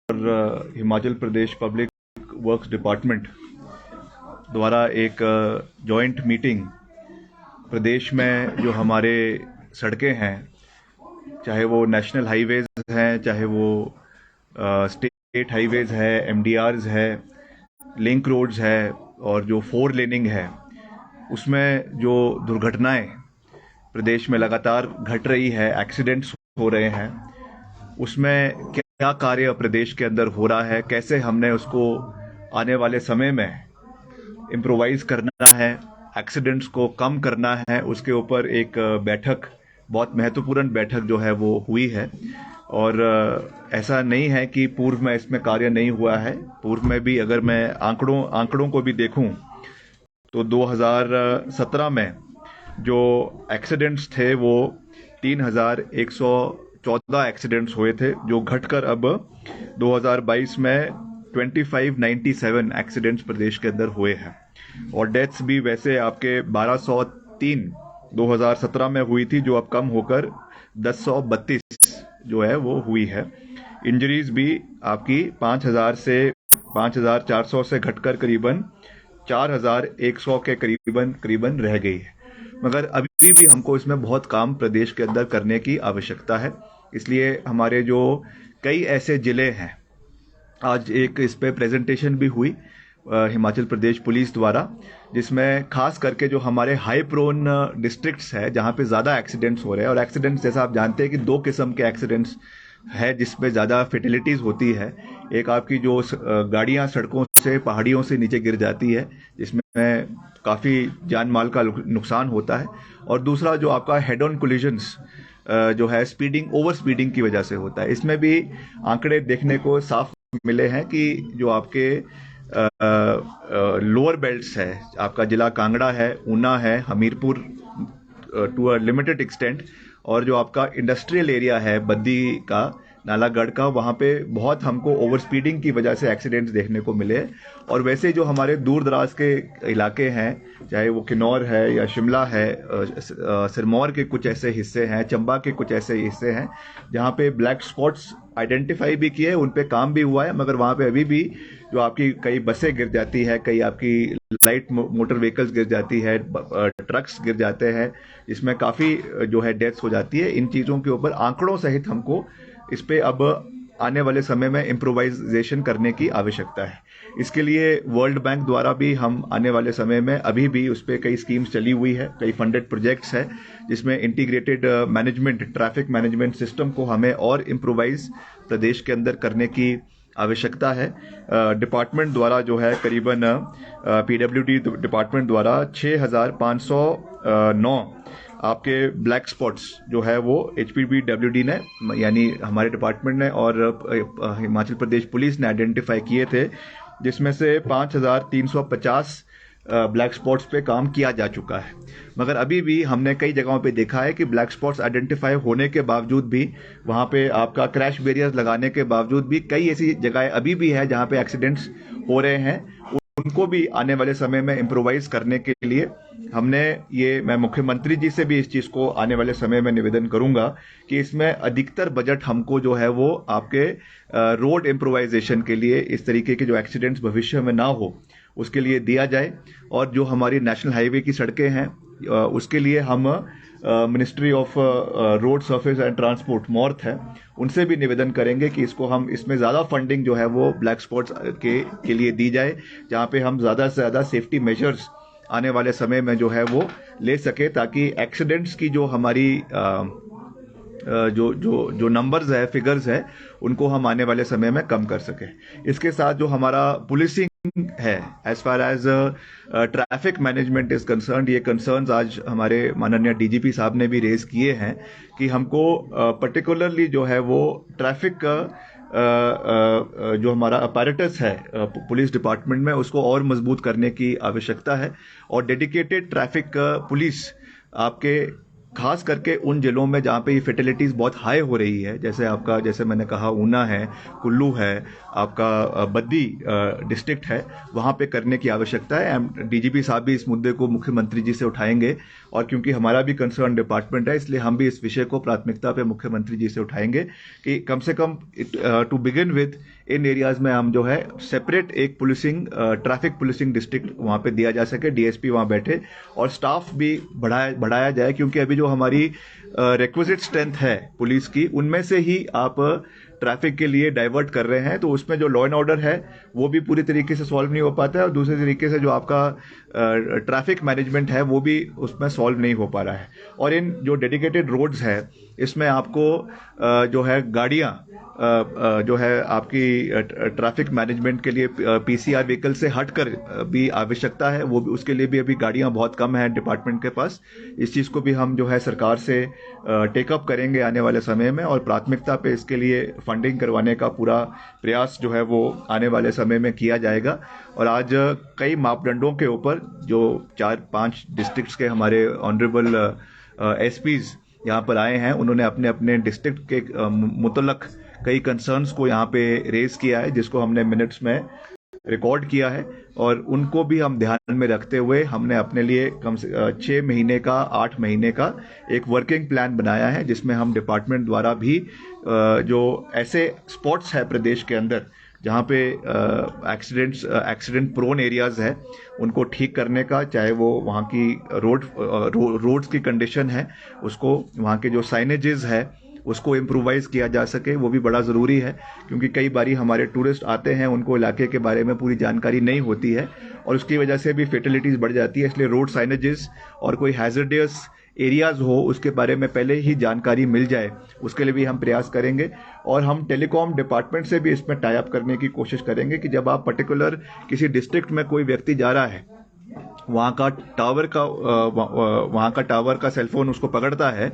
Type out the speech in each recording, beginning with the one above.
Himachal Pradesh public works department द्वारा एक joint meeting प्रदेश में जो हमारे सड़कें हैं, चाहे वो नेशनल हाईवेज हैं, चाहे वो स्टेट हाईवेज है, एमडीआरस है, लिंक रोड्स है और जो फोर लेनिंग है, उसमें जो दुर्घटनाएं प्रदेश में लगातार घट रही है, एक्सीडेंट्स हो रहे हैं, उसमें क्या कार्य प्रदेश के अंदर हो रहा है, कैसे हमने उसको आने वाले समय में इम्प्रोवाइज करना है, एक्सीडेंट्स को कम करना है, उसके ऊपर एक बैठक, बहुत महत्वपूर्ण बैठक जो है वो हुई है। और ऐसा नहीं है कि पूर्व में इसमें कार्य नहीं हुआ है। पूर्व में भी अगर मैं आंकड़ों को भी देखूं तो 2017 में जो एक्सीडेंट्स थे वो 3114 एक्सीडेंट्स हुए थे, जो घटकर अब 2022 में 2597 एक्सीडेंट्स प्रदेश के अंदर हुए हैं। और डेथ्स भी वैसे आपके 1203 2017 में हुई थी, जो अब कम होकर 1032 जो है वो हुई है। इंजरीज भी आपकी 5400 से घटकर करीबन 4100 के करीबन रह गई है। मगर अभी भी हमको इसमें बहुत काम प्रदेश के अंदर करने की आवश्यकता है। इसलिए हमारे जो कई ऐसे जिले हैं, आज एक इस पे प्रेजेंटेशन भी हुई हिमाचल प्रदेश पुलिस द्वारा, जिसमें खास करके जो हमारे हाई प्रोन डिस्ट्रिक्ट्स है, जहाँ पे ज़्यादा एक्सीडेंट्स हो रहे हैं। और एक्सीडेंट्स जैसा आप जानते हैं कि दो किस्म के एक्सीडेंट्स है जिसमें ज़्यादा फेटिलिटीज़ होती है। एक आपकी जो गाड़ियाँ सड़कों से, पहाड़ियों से नीचे गिर जाती है, जिसमें काफ़ी जान माल का नुकसान होता है। और दूसरा जो आपका हेड ऑन कोलिजन्स जो है ओवर स्पीडिंग की वजह से होता है। इसमें भी आंकड़े देखने को साफ मिले हैं कि जो आपके लोअर बेल्ट्स है, आपका जिला कांगड़ा है, ऊना है, Hamirpur to a limited extent, और जो आपका इंडस्ट्रियल एरिया है बद्दी का, नालागढ़ का, वहाँ पे बहुत हमको ओवर स्पीडिंग की वजह से एक्सीडेंट्स देखने को मिले। और वैसे जो हमारे दूर दराज के इलाके हैं, चाहे वो किन्नौर है या शिमला है, सिरमौर के कुछ ऐसे हिस्से हैं, चंबा के कुछ ऐसे हिस्से हैं जहाँ पे ब्लैक स्पॉट्स आइडेंटिफाई भी किए, उन पे काम भी हुआ है। मगर वहाँ पे अभी भी जो आपकी कई बसें गिर जाती है, कई आपकी लाइट मोटर व्हीकल्स गिर जाती है, ट्रक्स गिर जाते हैं, इसमें काफ़ी जो है डेथ्स हो जाती है। इन चीज़ों के ऊपर आंकड़ों सहित हमको इस पे अब आने वाले समय में इम्प्रोवाइजेशन करने की आवश्यकता है। इसके लिए वर्ल्ड बैंक द्वारा भी हम आने वाले समय में, अभी भी उस पर कई स्कीम्स चली हुई है, कई फंडेड प्रोजेक्ट्स है, जिसमें integrated management, traffic management system को हमें और इम्प्रोवाइज प्रदेश के अंदर करने की आवश्यकता है। डिपार्टमेंट द्वारा जो है करीबन पीडब्ल्यूडी डिपार्टमेंट द्वारा 6509 आपके ब्लैक स्पॉट्स जो है वो HPPWD ने, यानी हमारे डिपार्टमेंट ने और हिमाचल प्रदेश पुलिस ने आइडेंटिफाई किए थे, जिसमें से 5350 ब्लैक स्पॉट्स पे काम किया जा चुका है। मगर अभी भी हमने कई जगहों पे देखा है कि ब्लैक स्पॉट्स आइडेंटिफाई होने के बावजूद भी, वहाँ पे आपका क्रैश बैरियर्स लगाने के बावजूद भी, कई ऐसी जगहें अभी भी है जहाँ पे एक्सीडेंट्स हो रहे हैं। उनको भी आने वाले समय में इम्प्रोवाइज करने के लिए मैं मुख्यमंत्री जी से भी इस चीज को आने वाले समय में निवेदन करूंगा कि इसमें अधिकतर बजट हमको जो है वो आपके रोड इम्प्रोवाइजेशन के लिए, इस तरीके के जो एक्सीडेंट्स भविष्य में ना हो उसके लिए दिया जाए। और जो हमारी नेशनल हाईवे की सड़कें हैं, उसके लिए हम ministry of road surface and transport मॉर्थ है, उनसे भी निवेदन करेंगे कि इसमें ज़्यादा फंडिंग जो है वो ब्लैक स्पॉट्स के लिए दी जाए, जहाँ पे हम ज़्यादा से ज़्यादा सेफ्टी मेजर्स आने वाले समय में जो है वो ले सके, ताकि एक्सीडेंट्स की जो हमारी जो नंबर्स है, फिगर्स है, उनको हम आने वाले समय में कम कर सके। इसके साथ जो हमारा पुलिसिंग है, as far as traffic management is concerned, ये कंसर्न्स आज हमारे माननीय डीजीपी साहब ने भी रेज किए हैं कि हमको पर्टिकुलरली जो है वो ट्रैफिक जो हमारा अपैरेटस है पुलिस डिपार्टमेंट में, उसको और मजबूत करने की आवश्यकता है। और डेडिकेटेड ट्रैफिक पुलिस आपके खास करके उन जिलों में जहाँ पे ये फेटिलिटीज बहुत हाई हो रही है, जैसे मैंने कहा ऊना है, कुल्लू है, आपका बद्दी डिस्ट्रिक्ट है, वहाँ पे करने की आवश्यकता है। डीजीपी साहब भी इस मुद्दे को मुख्यमंत्री जी से उठाएंगे और क्योंकि हमारा भी कंसर्न डिपार्टमेंट है, इसलिए हम भी इस विषय को प्राथमिकता पे मुख्यमंत्री जी से उठाएंगे कि कम से कम टू बिगिन विथ इन एरियाज में हम जो है सेपरेट एक पुलिसिंग ट्रैफिक पुलिसिंग डिस्ट्रिक्ट वहां पे दिया जा सके, डीएसपी वहां बैठे और स्टाफ भी बढ़ाया जाए, क्योंकि अभी जो हमारी रिक्विजिट स्ट्रेंथ है पुलिस की, उनमें से ही आप ट्रैफिक के लिए डाइवर्ट कर रहे हैं, तो उसमें जो लॉ एंड ऑर्डर है वो भी पूरी तरीके से सॉल्व नहीं हो पाता है, और दूसरे तरीके से जो आपका ट्रैफिक मैनेजमेंट है वो भी उसमें सॉल्व नहीं हो पा रहा है। और इन जो डेडिकेटेड रोड्स है इसमें आपको जो है गाड़ियां जो है आपकी ट्रैफिक मैनेजमेंट के लिए पीसीआर व्हीकल से हटकर भी आवश्यकता है, वो भी उसके लिए भी अभी गाड़ियां बहुत कम हैं डिपार्टमेंट के पास। इस चीज़ को भी हम जो है सरकार से टेकअप करेंगे आने वाले समय में, और प्राथमिकता पे इसके लिए फंडिंग करवाने का पूरा प्रयास जो है वो आने वाले समय में किया जाएगा। और आज कई मापदंडों के ऊपर जो 4-5 डिस्ट्रिक्ट्स के हमारे ऑनरेबल एसपीज यहाँ पर आए हैं, उन्होंने अपने अपने डिस्ट्रिक्ट के मुतल्लक कई कंसर्न्स को यहाँ पे रेज किया है, जिसको हमने मिनट्स में रिकॉर्ड किया है, और उनको भी हम ध्यान में रखते हुए हमने अपने लिए कम से 6 महीने का 8 महीने का एक वर्किंग प्लान बनाया है, जिसमें हम डिपार्टमेंट द्वारा भी जो ऐसे स्पॉट्स है प्रदेश के अंदर जहाँ पे एक्सीडेंट प्रोन एरियाज है उनको ठीक करने का, चाहे वो वहाँ की रोड्स की कंडीशन है, उसको वहाँ के जो साइनेजेस है उसको इम्प्रोवाइज किया जा सके, वो भी बड़ा ज़रूरी है, क्योंकि कई बारी हमारे टूरिस्ट आते हैं, उनको इलाके के बारे में पूरी जानकारी नहीं होती है और उसकी वजह से भी फेटलिटीज़ बढ़ जाती है। इसलिए रोड साइनेजेस और कोई हैजर्डियस एरियाज हो उसके बारे में पहले ही जानकारी मिल जाए, उसके लिए भी हम प्रयास करेंगे। और हम टेलीकॉम डिपार्टमेंट से भी इसमें टाई अप करने की कोशिश करेंगे कि जब आप पर्टिकुलर किसी डिस्ट्रिक्ट में कोई व्यक्ति जा रहा है, वहाँ का टावर का सेलफोन उसको पकड़ता है,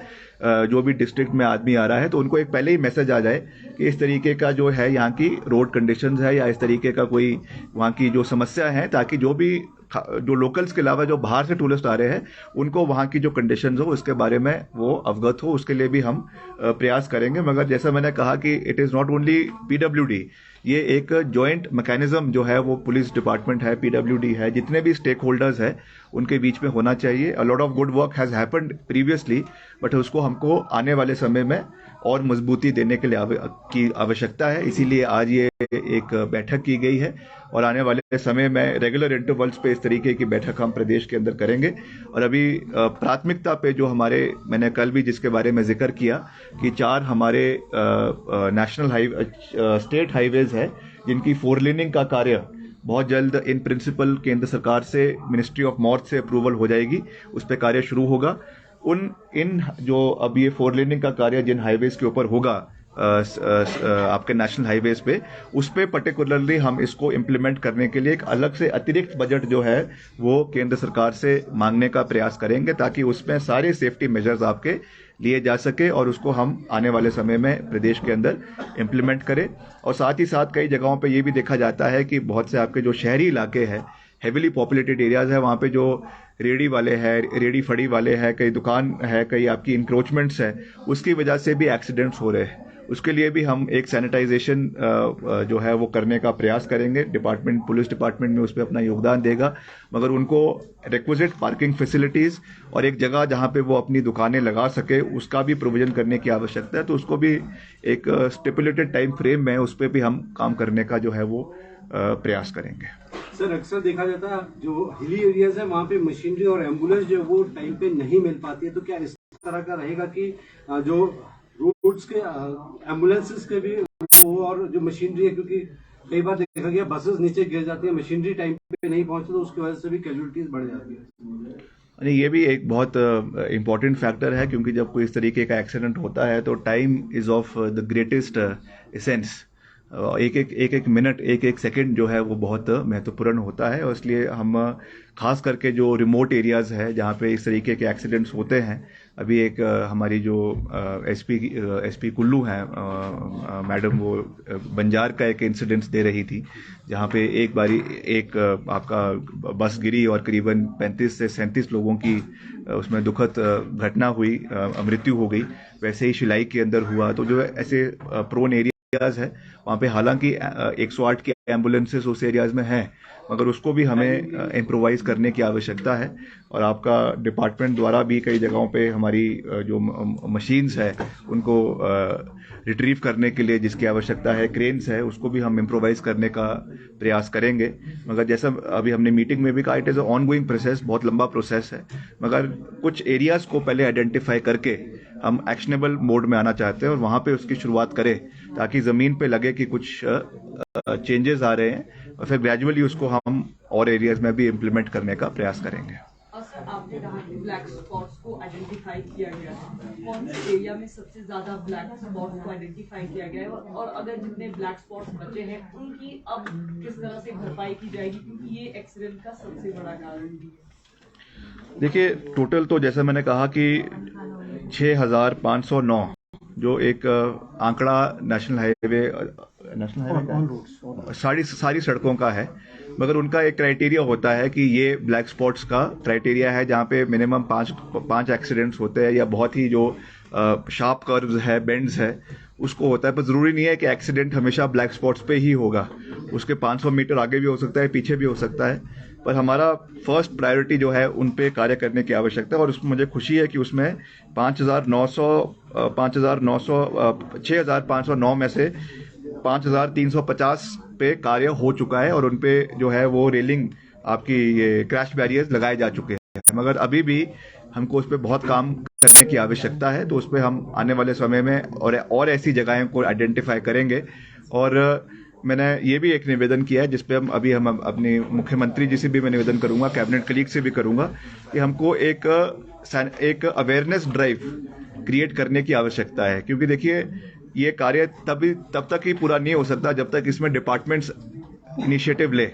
जो भी डिस्ट्रिक्ट में आदमी आ रहा है, तो उनको एक पहले ही मैसेज आ जाए कि इस तरीके का जो है यहाँ की रोड कंडीशंस है या इस तरीके का कोई वहाँ की जो समस्या है, ताकि जो लोकल्स के अलावा जो बाहर से टूरिस्ट आ रहे हैं उनको वहाँ की जो कंडीशंस हो उसके बारे में वो अवगत हो, उसके लिए भी हम प्रयास करेंगे। मगर जैसा मैंने कहा कि it is not only PWD, ये एक जॉइंट मैकेनिज्म जो है वो पुलिस डिपार्टमेंट है, पीडब्ल्यूडी है, जितने भी स्टेक होल्डर्स है उनके बीच में होना चाहिए। A lot of good work has happened previously, but उसको हमको आने वाले समय में और मजबूती देने के लिए की आवश्यकता है। इसीलिए आज ये एक बैठक की गई है और आने वाले समय में रेगुलर इंटरवल्स पे इस तरीके की बैठक हम प्रदेश के अंदर करेंगे। और अभी प्राथमिकता पे जो मैंने कल भी जिसके बारे में जिक्र किया कि 4 हमारे स्टेट हाईवेज है जिनकी 4 लेनिंग का कार्य बहुत जल्द इन प्रिंसिपल केंद्र सरकार से मिनिस्ट्री ऑफ मॉर्थ से अप्रूवल हो जाएगी, उस पर कार्य शुरू होगा। इन जो अब ये 4 लेनिंग का कार्य जिन हाईवेज के ऊपर होगा आपके नेशनल हाईवेज पे, उस पे पर्टिकुलरली हम इसको इम्प्लीमेंट करने के लिए एक अलग से अतिरिक्त बजट जो है वो केंद्र सरकार से मांगने का प्रयास करेंगे, ताकि उसमें सारे सेफ्टी मेजर्स आपके लिए जा सके और उसको हम आने वाले समय में प्रदेश के अंदर इम्प्लीमेंट करें। और साथ ही साथ कई जगहों पे ये भी देखा जाता है कि बहुत से आपके जो शहरी इलाके हैं, हेविली पॉपुलेटेड एरियाज है, वहाँ पे जो रेडी वाले हैं, रेडी फड़ी वाले हैं, कई दुकान है, कई आपकी इंक्रोचमेंट्स है, उसकी वजह से भी एक्सीडेंट्स हो रहे हैं। उसके लिए भी हम एक सैनिटाइजेशन जो है वो करने का प्रयास करेंगे। पुलिस डिपार्टमेंट में उस पर अपना योगदान देगा, मगर उनको रिक्विजिट पार्किंग फैसिलिटीज़ और एक जगह जहां पे वो अपनी दुकानें लगा सके उसका भी प्रोविजन करने की आवश्यकता है। तो उसको भी एक स्टिपुलेटेड टाइम फ्रेम में उस पर भी हम काम करने का जो है वो प्रयास करेंगे। सर, अक्सर देखा जाता है जो हिली एरियाज है वहाँ पे मशीनरी और एम्बुलेंस जो वो टाइम पे नहीं मिल पाती है, तो क्या इस तरह का रहेगा कि जो रोड्स के एम्बुलेंसेस के भी वो और जो मशीनरी है, क्योंकि कई बार देखा गया बसेस नीचे गिर जाती है, मशीनरी टाइम पे नहीं पहुंचती, तो उसकी वजह से भी कैजुअलिटीज बढ़ जाती है। ये भी एक बहुत इम्पोर्टेंट फैक्टर है, क्योंकि जब कोई इस तरीके का एक्सीडेंट होता है तो time is of the greatest essence. एक मिनट, एक सेकंड जो है वो बहुत महत्वपूर्ण होता है, और इसलिए हम खास करके जो रिमोट एरियाज है जहाँ पे इस तरीके के एक्सीडेंट्स होते हैं, अभी एक हमारी जो एसपी कुल्लू हैं मैडम, वो बंजार का एक इंसिडेंट्स दे रही थी जहाँ पे एक बारी आपका बस गिरी और करीबन 35 से 37 लोगों की उसमें दुखद घटना हुई, मृत्यु हो गई। वैसे ही शिलाई के अंदर हुआ। तो जो ऐसे प्रोन एरिया एरियाज है वहाँ पे हालांकि 108 की एम्बुलेंसेस उस एरियाज में हैं, मगर उसको भी हमें इम्प्रोवाइज करने की आवश्यकता है। और आपका डिपार्टमेंट द्वारा भी कई जगहों पे हमारी जो मशीन्स है उनको रिट्रीव करने के लिए जिसकी आवश्यकता है, क्रेन्स है, उसको भी हम इम्प्रोवाइज करने का प्रयास करेंगे। मगर जैसा अभी हमने मीटिंग में भी कहा, it is a ongoing process, बहुत लंबा प्रोसेस है। मगर कुछ एरियाज को पहले आइडेंटिफाई करके हम एक्शनेबल मोड में आना चाहते हैं और वहाँ पे उसकी शुरुआत करें ताकि ज़मीन पे लगे कि कुछ चेंजेस आ रहे हैं, और फिर ग्रेजुअली उसको हम और एरियाज में भी इम्प्लीमेंट करने का प्रयास करेंगे। आपने कहा कि ब्लैक स्पॉट्स को आइडेंटिफाई किया गया है, कौन से एरिया में सबसे ज्यादा ब्लैक स्पॉट्स को आइडेंटिफाई किया गया है, और अगर जितने ब्लैक स्पॉट्स बचे हैं उनकी अब किस तरह से भरपाई की जाएगी, क्योंकि ये एक्सीडेंट का सबसे बड़ा कारण भी है। देखिए, टोटल तो जैसे मैंने कहा कि 6,509 जो एक आंकड़ा नेशनल हाईवे सारी सड़कों का है, मगर उनका एक क्राइटेरिया होता है कि ये ब्लैक स्पॉट्स का क्राइटेरिया है जहाँ पे मिनिमम पांच एक्सीडेंट्स होते हैं या बहुत ही जो शार्प कर्व्स है, बेंड्स है, उसको होता है। पर ज़रूरी नहीं है कि एक्सीडेंट हमेशा ब्लैक स्पॉट्स पे ही होगा, उसके 500 मीटर आगे भी हो सकता है, पीछे भी हो सकता है। पर हमारा फर्स्ट प्रायोरिटी जो है उन पे कार्य करने की आवश्यकता है, और उसमें मुझे खुशी है कि उसमें 6,509 में से 5,350 पे कार्य हो चुका है, और उन पे जो है वो रेलिंग, आपकी ये क्रैश बैरियर्स लगाए जा चुके हैं। मगर अभी भी हमको उस पर बहुत काम करने की आवश्यकता है, तो उस पर हम आने वाले समय में और ऐसी जगहें को आइडेंटिफाई करेंगे। और मैंने ये भी एक निवेदन किया है जिसपे हम अपने मुख्यमंत्री जी से भी मैं निवेदन करूंगा, कैबिनेट कलीग से भी करूंगा कि हमको एक अवेयरनेस ड्राइव क्रिएट करने की आवश्यकता है। क्योंकि देखिए, ये कार्य तब तक ही पूरा नहीं हो सकता जब तक इसमें डिपार्टमेंट्स इनिशिएटिव ले।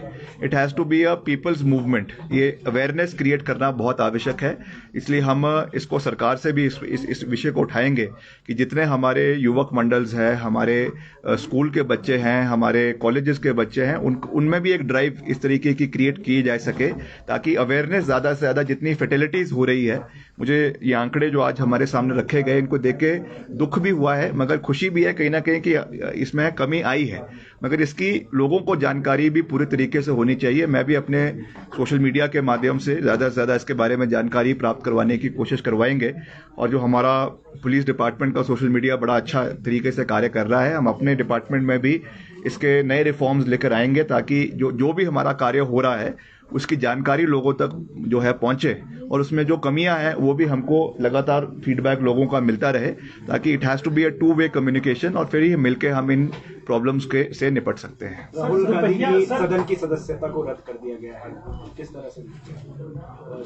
It has to be a people's movement. ये अवेयरनेस क्रिएट करना बहुत आवश्यक है, इसलिए हम इसको सरकार से भी इस विषय को उठाएंगे कि जितने हमारे युवक मंडल्स हैं, हमारे स्कूल के बच्चे हैं, हमारे कॉलेजेस के बच्चे हैं, उनमें भी एक ड्राइव इस तरीके की क्रिएट की जा सके ताकि अवेयरनेस ज़्यादा से ज़्यादा, जितनी फर्टिलिटीज़ हो रही है, मुझे ये आंकड़े जो आज हमारे सामने रखे गए इनको देख के दुख भी हुआ है, मगर खुशी भी है कहीं ना कहीं कि इसमें कमी आई है। मगर इसकी लोगों को जानकारी भी पूरे तरीके से होनी चाहिए। मैं भी अपने सोशल मीडिया के माध्यम से ज़्यादा से ज़्यादा इसके बारे में जानकारी प्राप्त करवाने की कोशिश करवाएंगे, और जो हमारा पुलिस डिपार्टमेंट का सोशल मीडिया बड़ा अच्छा तरीके से कार्य कर रहा है, हम अपने डिपार्टमेंट में भी इसके नए रिफॉर्म्स लेकर आएंगे ताकि जो भी हमारा कार्य हो रहा है उसकी जानकारी लोगों तक जो है पहुंचे, और उसमें जो कमियां हैं वो भी हमको लगातार फीडबैक लोगों का मिलता रहे, ताकि it has to be a two way communication, और फिर ही मिलके हम इन प्रॉब्लम्स से निपट सकते हैं। राहुल गांधी की सदन की सदस्यता को रद्द कर दिया गया है, किस तरह से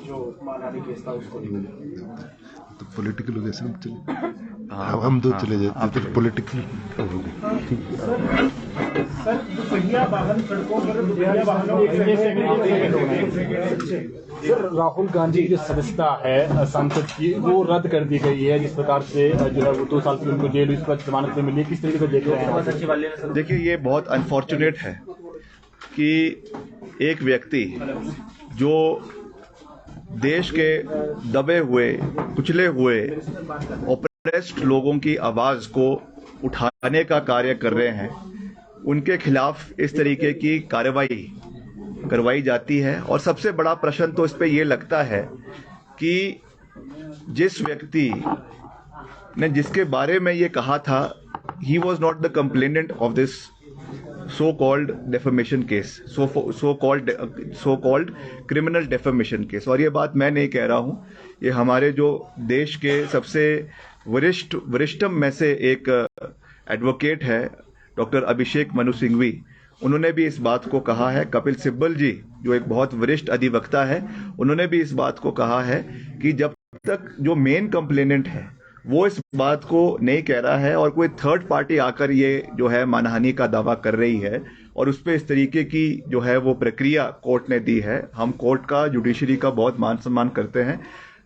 जो मानहानि केस था उसको तो पॉलिटिकल वजह से हम दो चले जाते तो पॉलिटिकल सर, दुपहिया वाहन सड़कों पर दुपहिया वाहनों सर, राहुल गांधी की जो सदस्यता है सांसद की, वो रद्द कर दी गई है। जिस प्रकार से जो है वो 2 साल की उनको जेल, इस पर जमानत मिली है, किस तरीके से देख रहे हैं? देखिए, ये बहुत अनफॉर्चुनेट है कि एक व्यक्ति जो देश के दबे हुए, कुचले हुए, ऑप्रेस्ड लोगों की आवाज को उठाने का कार्य कर रहे हैं, उनके खिलाफ इस तरीके की कार्रवाई करवाई जाती है। और सबसे बड़ा प्रश्न तो इस पे ये लगता है कि जिस व्यक्ति ने, जिसके बारे में ये कहा था, he was not the complainant of this so called defamation case, so called criminal defamation case। और ये बात मैं नहीं कह रहा हूँ, ये हमारे जो देश के सबसे वरिष्ठम में से एक एडवोकेट है, डॉक्टर अभिषेक मनु सिंघवी, उन्होंने भी इस बात को कहा है। कपिल सिब्बल जी, जो एक बहुत वरिष्ठ अधिवक्ता है, उन्होंने भी इस बात को कहा है कि जब तक जो मेन कंप्लेनेंट है वो इस बात को नहीं कह रहा है और कोई थर्ड पार्टी आकर ये जो है मानहानि का दावा कर रही है और उस पर इस तरीके की जो है वो प्रक्रिया कोर्ट ने दी है। हम कोर्ट का, जुडिशरी का बहुत मान सम्मान करते हैं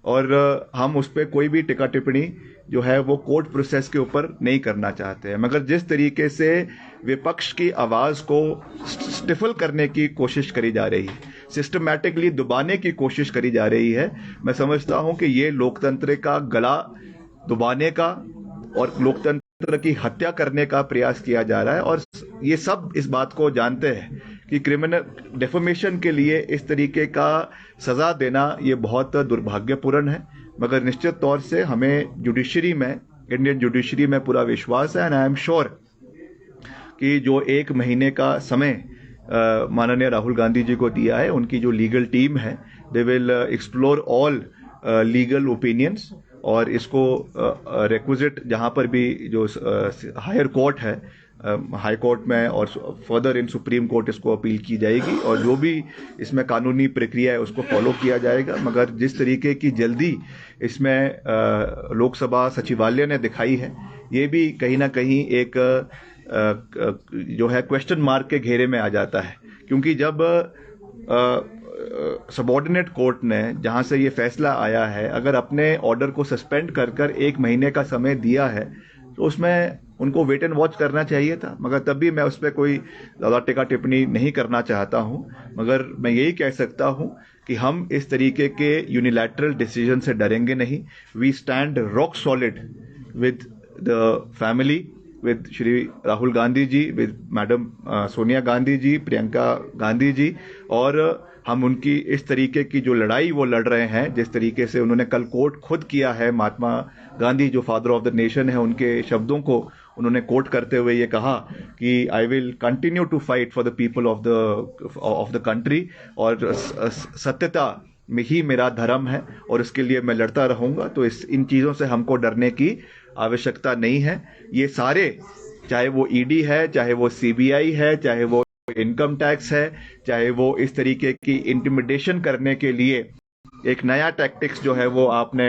और हम उस पर कोई भी टिक्का टिप्पणी जो है वो कोर्ट प्रोसेस के ऊपर नहीं करना चाहते हैं। मगर जिस तरीके से विपक्ष की आवाज़ को स्टिफल करने की कोशिश करी जा रही है, सिस्टमैटिकली दबाने की कोशिश करी जा रही है, मैं समझता हूं कि ये लोकतंत्र का गला दबाने का और लोकतंत्र तरह की हत्या करने का प्रयास किया जा रहा है। और ये सब इस बात को जानते हैं कि क्रिमिनल डेफोमेशन के लिए इस तरीके का सजा देना ये बहुत दुर्भाग्यपूर्ण है। मगर निश्चित तौर से हमें जुडिशरी में, इंडियन जुडिशरी में पूरा विश्वास है। एंड आई एम श्योर कि जो 1 महीने का समय माननीय राहुल गांधी जी को दिया है, उनकी जो लीगल टीम है, they will explore all legal opinions और इसको रिक्विजिट जहां पर भी जो हायर कोर्ट है, हाई कोर्ट में और फर्दर इन सुप्रीम कोर्ट इसको अपील की जाएगी और जो भी इसमें कानूनी प्रक्रिया है उसको फॉलो किया जाएगा। मगर जिस तरीके की जल्दी इसमें लोकसभा सचिवालय ने दिखाई है, ये भी कहीं ना कहीं एक जो है क्वेश्चन मार्क के घेरे में आ जाता है। क्योंकि जब सबऑर्डिनेट कोर्ट ने जहां से ये फैसला आया है, अगर अपने ऑर्डर को सस्पेंड कर 1 महीने का समय दिया है, तो उसमें उनको वेट एंड वॉच करना चाहिए था। मगर तब भी मैं उस पर कोई ज़्यादा टिक्का टिप्पणी नहीं करना चाहता हूं। मगर मैं यही कह सकता हूं कि हम इस तरीके के यूनिलैटरल डिसीजन से डरेंगे नहीं। We stand rock solid with the family, with Shri Rahul Gandhi ji, with madam Sonia Gandhi ji, Priyanka Gandhi ji, और हम उनकी इस तरीके की जो लड़ाई वो लड़ रहे हैं, जिस तरीके से उन्होंने कल कोट खुद किया है, महात्मा गांधी जो फादर ऑफ द नेशन है, उनके शब्दों को उन्होंने कोट करते हुए ये कहा कि I will continue to fight for the people of the country, और सत्यता में ही मेरा धर्म है और इसके लिए मैं लड़ता रहूंगा। तो इन चीजों से हमको डरने की आवश्यकता नहीं है। ये सारे, चाहे वो ईडी है, चाहे वो सीबीआई है, चाहे वो इनकम टैक्स है, चाहे वो इस तरीके की इंटिमिडेशन करने के लिए एक नया टैक्टिक्स जो है वो आपने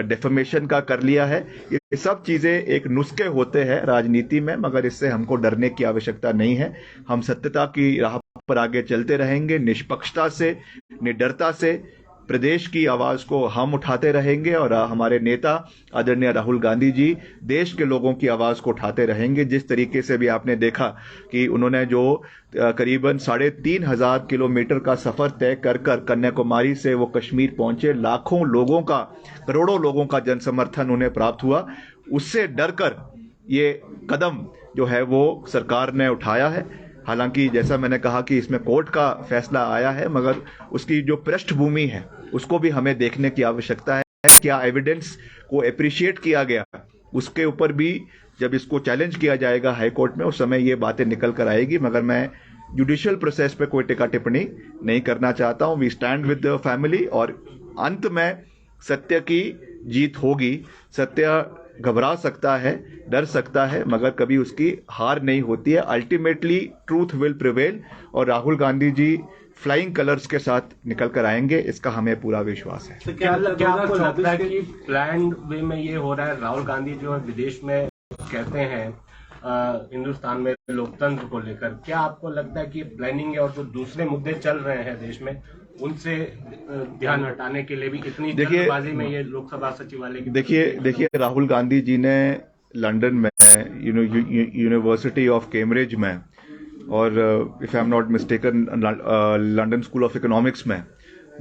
डेफमेशन का कर लिया है, ये सब चीजें एक नुस्खे होते हैं राजनीति में। मगर इससे हमको डरने की आवश्यकता नहीं है। हम सत्यता की राह पर आगे चलते रहेंगे, निष्पक्षता से, निडरता से प्रदेश की आवाज को हम उठाते रहेंगे और हमारे नेता आदरणीय राहुल गांधी जी देश के लोगों की आवाज को उठाते रहेंगे। जिस तरीके से भी आपने देखा कि उन्होंने जो करीबन 3,500 किलोमीटर का सफर तय कर कन्याकुमारी से वो कश्मीर पहुंचे, लाखों लोगों का, करोड़ों लोगों का जन समर्थन उन्हें प्राप्त हुआ, उससे डरकर ये कदम जो है वो सरकार ने उठाया है। हालांकि जैसा मैंने कहा कि इसमें कोर्ट का फैसला आया है, मगर उसकी जो पृष्ठभूमि है उसको भी हमें देखने की आवश्यकता है। क्या एविडेंस को एप्रिशिएट किया गया, उसके ऊपर भी जब इसको चैलेंज किया जाएगा हाई कोर्ट में, उस समय ये बातें निकल कर आएगी। मगर मैं जुडिशियल प्रोसेस पे कोई टिक्का टिप्पणी नहीं करना चाहता हूं। We stand with the family और अंत में सत्य की जीत होगी। सत्य घबरा सकता है, डर सकता है, मगर कभी उसकी हार नहीं होती है। अल्टीमेटली ट्रूथ विल प्रिवेल और राहुल गांधी जी फ्लाइंग कलर्स के साथ निकल कर आएंगे, इसका हमें पूरा विश्वास है। तो क्या आपको लगता है कि प्लान्ड वे में ये हो रहा है? राहुल गांधी जो है विदेश में कहते हैं हिंदुस्तान में लोकतंत्र को लेकर, क्या आपको लगता है कि प्लानिंग है और जो दूसरे मुद्दे चल रहे हैं देश में उनसे ध्यान हटाने के लिए भी इतनी जल्दबाजी में ये लोकसभा सचिवालय की? देखिए राहुल गांधी जी ने लंदन में यूनिवर्सिटी ऑफ कैम्ब्रिज में और if I am not mistaken London school of economics में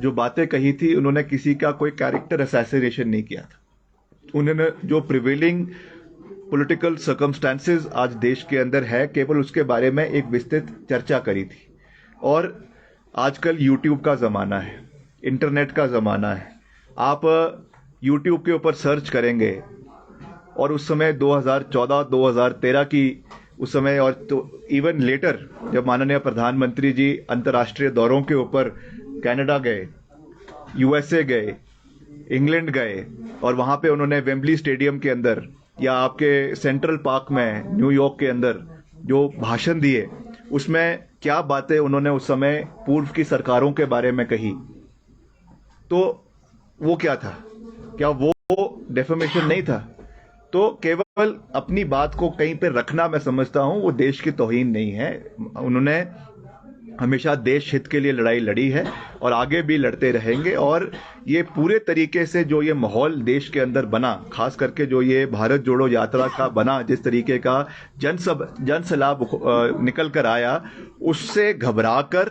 जो बातें कही थी, उन्होंने किसी का कोई कैरेक्टर असैसिनेशन नहीं किया था। उन्होंने जो प्रिवेलिंग पॉलिटिकल सर्कमस्टेंसेस आज देश के अंदर है, केवल उसके बारे में एक विस्तृत चर्चा करी थी। और आजकल यूट्यूब का ज़माना है, इंटरनेट का ज़माना है। आप यूट्यूब के ऊपर सर्च करेंगे और उस समय 2014-2013 की उस समय, और तो इवन लेटर जब माननीय प्रधानमंत्री जी अंतर्राष्ट्रीय दौरों के ऊपर कनाडा गए, यूएसए गए, इंग्लैंड गए और वहां पे उन्होंने वेम्बली स्टेडियम के अंदर या आपके सेंट्रल पार्क में न्यूयॉर्क के अंदर जो भाषण दिए, उसमें क्या बातें उन्होंने उस समय पूर्व की सरकारों के बारे में कही, तो वो क्या था? क्या वो डेफेमेशन नहीं था? तो केवल अपनी बात को कहीं पे रखना, मैं समझता हूं वो देश की तौहीन नहीं है। उन्होंने हमेशा देश हित के लिए लड़ाई लड़ी है और आगे भी लड़ते रहेंगे। और ये पूरे तरीके से जो ये माहौल देश के अंदर बना, खास करके जो ये भारत जोड़ो यात्रा का बना, जिस तरीके का जन सलाह निकल कर आया, उससे घबराकर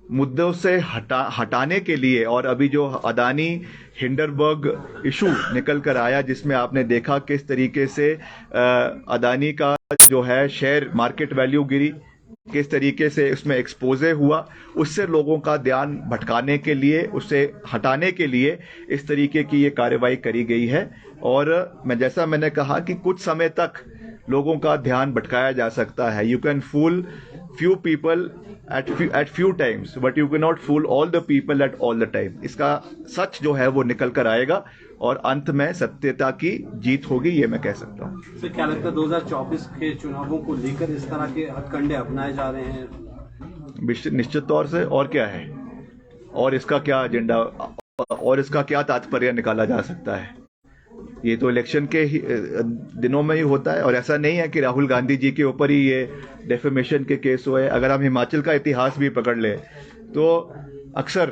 मुद्दों से हटाने के लिए, और अभी जो अदानी हिंडनबर्ग इशू निकल कर आया जिसमें आपने देखा किस तरीके से अदानी का जो है शेयर मार्केट वैल्यू गिरी, किस तरीके से उसमें एक्सपोजे हुआ, उससे लोगों का ध्यान भटकाने के लिए, उससे हटाने के लिए इस तरीके की ये कार्रवाई करी गई है। और जैसा मैंने कहा कि कुछ समय तक लोगों का ध्यान भटकाया जा सकता है। You can fool few people at few times, but you cannot fool all the people at all the time. इसका सच जो है वो निकल कर आएगा और अंत में सत्यता की जीत होगी, ये मैं कह सकता हूँ। सर, क्या लगता है 2024 के चुनावों को लेकर इस तरह के हथकंडे अपनाए जा रहे हैं? निश्चित तौर से। और क्या है, और इसका क्या एजेंडा और इसका क्या तात्पर्य निकाला जा सकता है? ये तो इलेक्शन के दिनों में ही होता है, और ऐसा नहीं है कि राहुल गांधी जी के ऊपर ही ये डेफेमेशन के केस हुए। अगर हम हिमाचल का इतिहास भी पकड़ ले तो अक्सर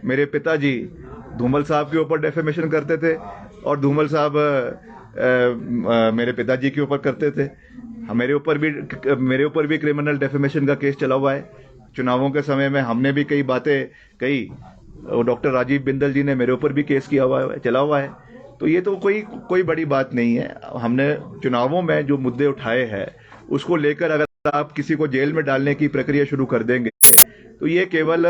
मेरे पिताजी धूमल साहब के ऊपर डेफेमेशन करते थे और धूमल साहब मेरे पिताजी के ऊपर करते थे। मेरे ऊपर भी क्रिमिनल डेफेमेशन का केस चला हुआ है। चुनावों के समय में हमने भी कई बातें कही, डॉक्टर राजीव बिंदल जी ने मेरे ऊपर भी केस किया हुआ है, चला हुआ है। तो ये तो कोई बड़ी बात नहीं है। हमने चुनावों में जो मुद्दे उठाए हैं उसको लेकर अगर आप किसी को जेल में डालने की प्रक्रिया शुरू कर देंगे तो ये केवल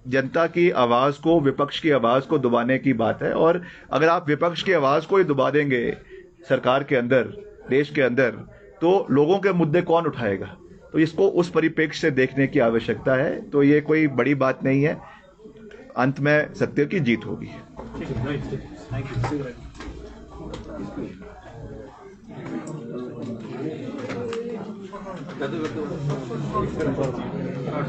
जनता की आवाज को, विपक्ष की आवाज को दबाने की बात है। और अगर आप विपक्ष की आवाज को ही दबा देंगे सरकार के अंदर, देश के अंदर, तो लोगों के मुद्दे कौन उठाएगा? तो इसको उस परिप्रेक्ष्य से देखने की आवश्यकता है। तो ये कोई बड़ी बात नहीं है, अंत में सत्य की जीत होगी। Thank you.